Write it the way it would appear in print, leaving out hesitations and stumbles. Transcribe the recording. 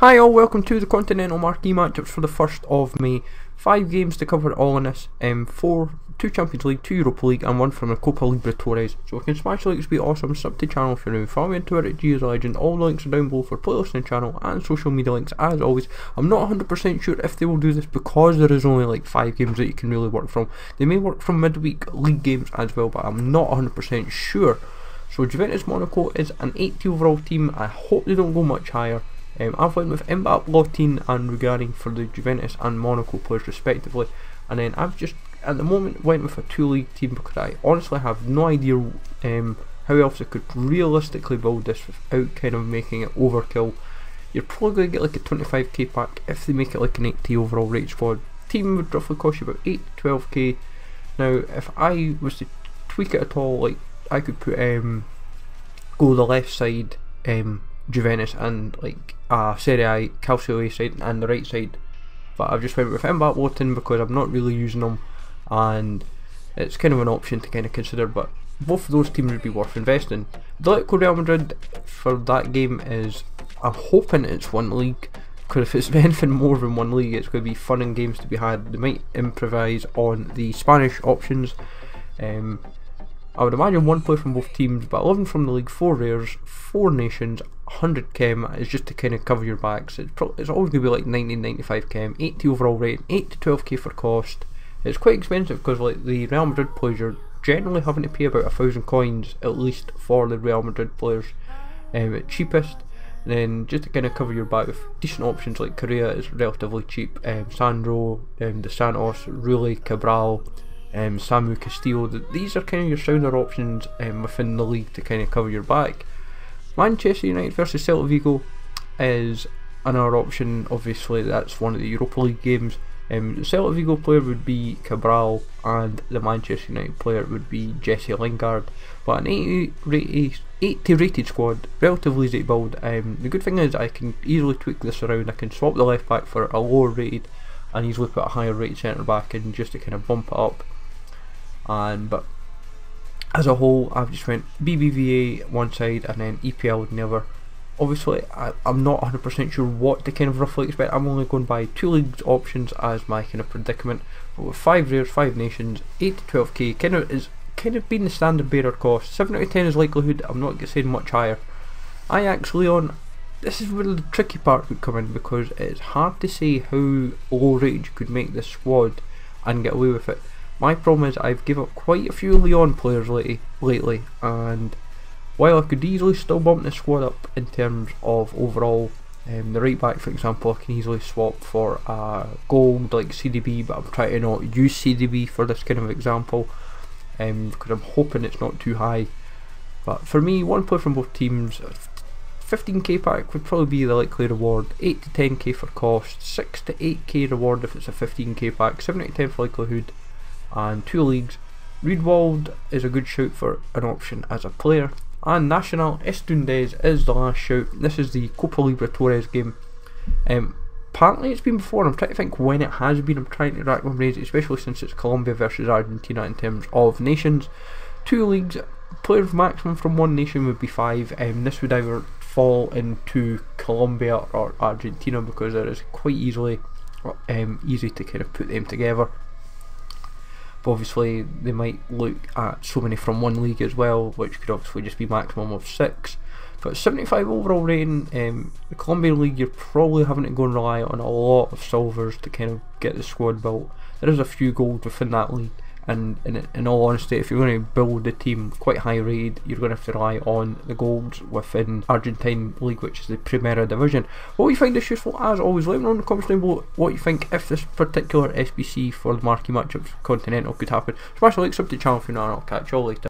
Hi all, welcome to the Continental Marquee Matchups for the 1st of May. 5 games to cover all in this, 2 Champions League, 2 Europa League and 1 from the Copa Libertadores. So if you can smash the likes, be awesome, sub to the channel if you're new, follow me on Twitter at GSLegend, all the links are down below for playlist and channel and social media links as always. I'm not 100% sure if they will do this because there is only like 5 games that you can really work from. They may work from midweek league games as well, but I'm not 100% sure. So Juventus Monaco is an 80 overall team. I hope they don't go much higher. I've went with Mbappe, Lottin and Rugani for the Juventus and Monaco players respectively, and then I've just at the moment went with a 2 league team because I honestly have no idea how else I could realistically build this without kind of making it overkill. You're probably going to get like a 25k pack if they make it like an 80 overall rate squad. Team would roughly cost you about 8 to 12k. Now if I was to tweak it at all, like I could put go the left side Juventus and like Serie A Calcio A side and the right side, but I've just went with Mbappe Lottin because I'm not really using them and it's kind of an option to kind of consider, but both of those teams would be worth investing. The Atletico Real Madrid for that game is, I'm hoping it's 1 league, because if it's anything more than 1 league it's going to be fun and games to be had. They might improvise on the Spanish options. I would imagine 1 player from both teams, but 11 from the league, 4 rares, 4 nations, 100 chem is just to kind of cover your backs. It's always going to be like 90-95 chem, 80 overall rating, 8 to 12k for cost. It's quite expensive because like the Real Madrid players, you're generally having to pay about 1,000 coins at least for the Real Madrid players at cheapest. And then just to kind of cover your back with decent options like Correa is relatively cheap, Sandro, De Santos, Rulli, Cabral, Samu Castillo. These are kind of your sounder options within the league to kind of cover your back. Manchester United versus Celta Vigo is another option. Obviously that's one of the Europa League games. The Celta Vigo player would be Cabral and the Manchester United player would be Jesse Lingard, but an 80 rated squad, relatively easy to build. The good thing is I can easily tweak this around. I can swap the left back for a lower rated and easily put a higher rated centre back in just to kind of bump it up. But as a whole I've just went BBVA one side and then EPL the other. Obviously I'm not 100% sure what to kind of roughly expect. I'm only going by 2 leagues options as my kind of predicament, but with 5 rares, 5 nations, 8 to 12k kind of been the standard bearer cost. 7 out of 10 is likelihood. I'm not saying much higher. Ajax Leon, this is where the tricky part would come in because it's hard to say how low rated you could make this squad and get away with it. My problem is I've given up quite a few Leon players lately, and while I could easily still bump the squad up in terms of overall, the right back for example I can easily swap for gold like CDB, but I'm trying to not use CDB for this kind of example because I'm hoping it's not too high. But for me, 1 player from both teams, 15k pack would probably be the likely reward, 8 to 10k for cost, 6 to 8k reward if it's a 15k pack, 7 out of 10 for likelihood, and 2 leagues. Riedwald is a good shout for an option as a player, and Nacional Estudiantes is the last shout. This is the Copa Libertadores game. Apparently it's been before, I'm trying to think when it has been. I'm trying to rack my brains, especially since it's Colombia versus Argentina in terms of nations. 2 leagues, players maximum from 1 nation would be 5. This would either fall into Colombia or Argentina because it is quite easy to kind of put them together. But obviously they might look at so many from 1 league as well, which could obviously just be maximum of 6. But 75 overall rating, the Colombian league you're probably having to go and rely on a lot of silvers to kind of get the squad built. There is a few gold within that league, and in all honesty if you're going to build the team quite high rated you're going to have to rely on the golds within Argentine league, which is the Primera Division. What you find this useful, as always, let me know in the comments down below what you think if this particular SBC for the marquee matchups Continental could happen. Smash the like, sub to the channel if you're not, and I'll catch you all later.